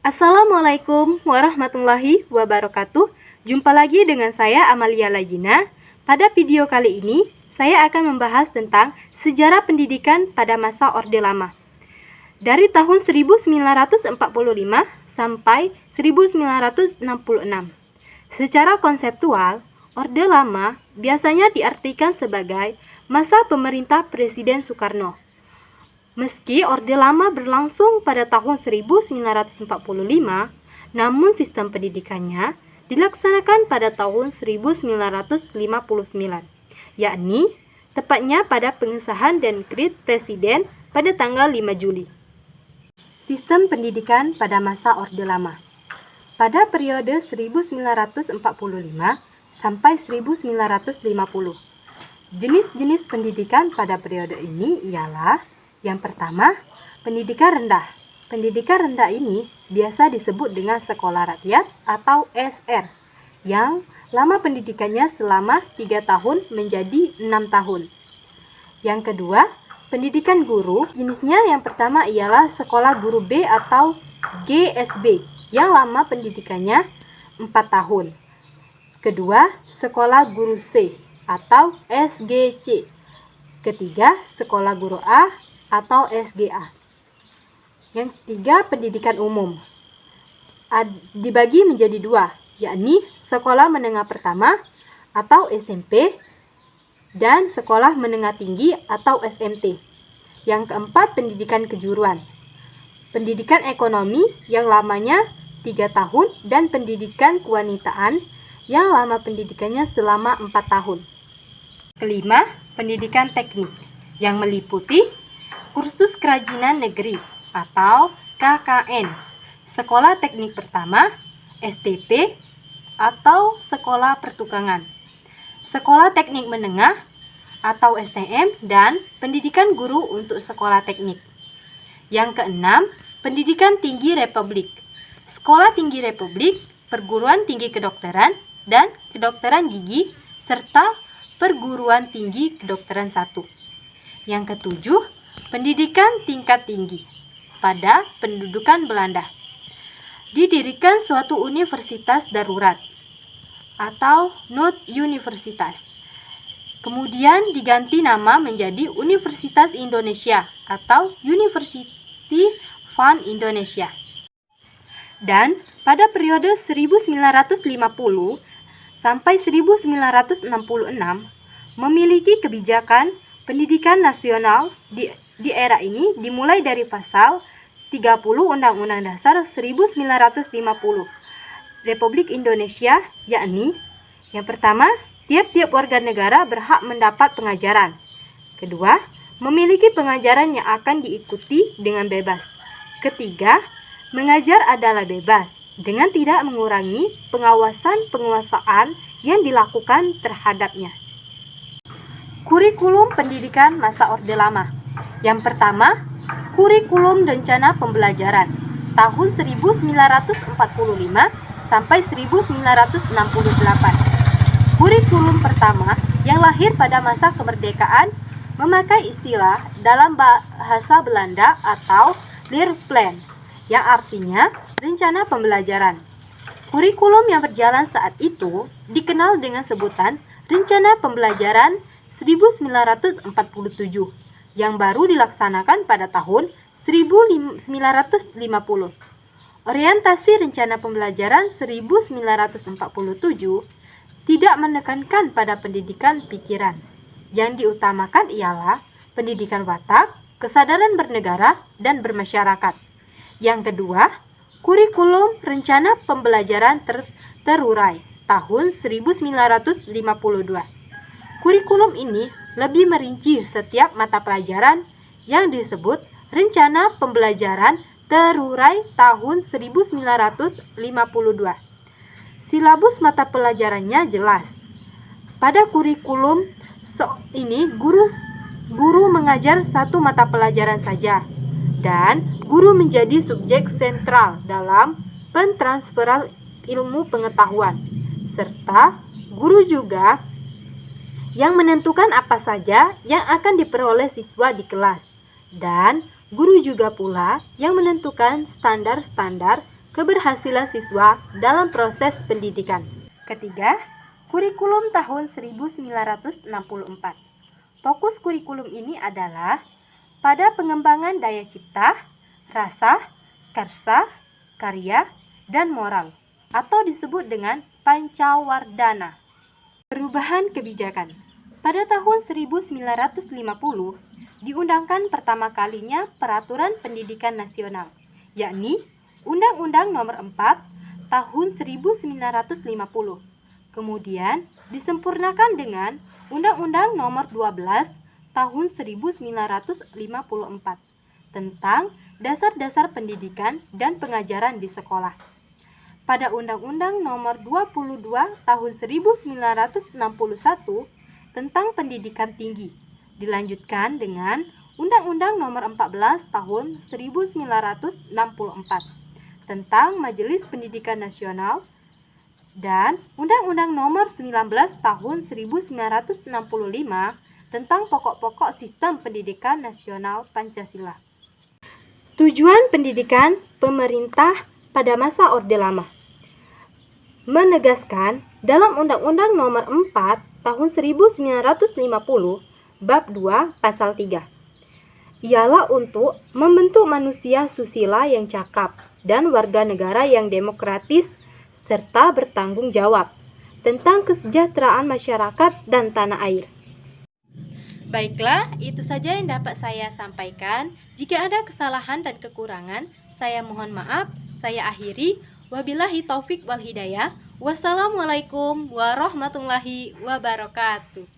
Assalamualaikum warahmatullahi wabarakatuh. Jumpa lagi dengan saya Amalia Lajina. Pada video kali ini, saya akan membahas tentang sejarah pendidikan pada masa Orde Lama. Dari tahun 1945 sampai 1966. Secara konseptual, Orde Lama biasanya diartikan sebagai masa pemerintah Presiden Soekarno. Meski Orde Lama berlangsung pada tahun 1945, namun sistem pendidikannya dilaksanakan pada tahun 1959, yakni tepatnya pada pengesahan Dekret Presiden pada tanggal 5 Juli. Sistem pendidikan pada masa Orde Lama. Pada periode 1945 sampai 1950. Jenis-jenis pendidikan pada periode ini ialah: yang pertama, pendidikan rendah. Pendidikan rendah ini biasa disebut dengan sekolah rakyat atau SR, yang lama pendidikannya selama 3 tahun menjadi 6 tahun. Yang kedua, pendidikan guru. Jenisnya yang pertama ialah sekolah guru B atau GSB, yang lama pendidikannya 4 tahun. Kedua, sekolah guru C atau SGC. Ketiga, sekolah guru A atau SGA. Yang ketiga, pendidikan umum. Dibagi menjadi 2, yakni sekolah menengah pertama atau SMP dan sekolah menengah tinggi atau SMT. Yang keempat, pendidikan kejuruan. Pendidikan ekonomi yang lamanya 3 tahun dan pendidikan kewanitaan yang lama pendidikannya selama 4 tahun. Kelima, pendidikan teknik yang meliputi kursus kerajinan negeri atau KKN, sekolah teknik pertama, STP atau sekolah pertukangan, sekolah teknik menengah atau STM, dan pendidikan guru untuk sekolah teknik. Yang keenam, pendidikan tinggi republik, sekolah tinggi republik, perguruan tinggi kedokteran dan kedokteran gigi, serta perguruan tinggi kedokteran 1. Yang ketujuh, pendidikan tingkat tinggi pada pendudukan Belanda. Didirikan suatu universitas darurat atau Nooduniversitas. Kemudian diganti nama menjadi Universitas Indonesia atau University van Indonesia. Dan pada periode 1950 sampai 1966 memiliki kebijakan pendidikan nasional. Di era ini dimulai dari pasal 30 Undang-Undang Dasar 1950 Republik Indonesia, yakni yang pertama, tiap-tiap warga negara berhak mendapat pengajaran. Kedua, memiliki pengajaran yang akan diikuti dengan bebas. Ketiga, mengajar adalah bebas dengan tidak mengurangi penguasaan yang dilakukan terhadapnya. Kurikulum pendidikan masa Orde Lama. Yang pertama, kurikulum rencana pembelajaran tahun 1945 sampai 1968. Kurikulum pertama yang lahir pada masa kemerdekaan memakai istilah dalam bahasa Belanda atau leerplan, yang artinya rencana pembelajaran. Kurikulum yang berjalan saat itu dikenal dengan sebutan Rencana Pembelajaran 1947, yang baru dilaksanakan pada tahun 1950. Orientasi Rencana Pembelajaran 1947 tidak menekankan pada pendidikan pikiran. Yang diutamakan ialah pendidikan watak, kesadaran bernegara, dan bermasyarakat. Yang kedua, kurikulum Rencana Pembelajaran terurai tahun 1952. Kurikulum ini lebih merinci setiap mata pelajaran yang disebut Rencana Pembelajaran terurai tahun 1952. Silabus mata pelajarannya jelas. Pada kurikulum ini guru mengajar satu mata pelajaran saja, dan guru menjadi subjek sentral dalam pentransferan ilmu pengetahuan, serta guru juga yang menentukan apa saja yang akan diperoleh siswa di kelas, dan guru juga pula yang menentukan standar-standar keberhasilan siswa dalam proses pendidikan. Ketiga, kurikulum tahun 1964. Fokus kurikulum ini adalah pada pengembangan daya cipta, rasa, karsa, karya, dan moral, atau disebut dengan Pancawardhana. Perubahan kebijakan. Pada tahun 1950, diundangkan pertama kalinya Peraturan Pendidikan Nasional, yakni Undang-Undang Nomor 4 Tahun 1950. Kemudian disempurnakan dengan Undang-Undang Nomor 12 Tahun 1954 tentang dasar-dasar pendidikan dan pengajaran di sekolah. Pada Undang-Undang Nomor 22 Tahun 1961 tentang pendidikan tinggi, dilanjutkan dengan Undang-Undang Nomor 14 Tahun 1964 tentang Majelis Pendidikan Nasional dan Undang-Undang Nomor 19 Tahun 1965 tentang pokok-pokok sistem pendidikan nasional Pancasila. Tujuan pendidikan pemerintah pada masa Orde Lama menegaskan dalam Undang-Undang Nomor 4 Tahun 1950 Bab 2 Pasal 3 ialah untuk membentuk manusia susila yang cakap dan warga negara yang demokratis serta bertanggung jawab tentang kesejahteraan masyarakat dan tanah air. Baiklah, itu saja yang dapat saya sampaikan. Jika ada kesalahan dan kekurangan, saya mohon maaf. Saya akhiri. Wabillahi taufik wal hidayah. Wassalamualaikum warahmatullahi wabarakatuh.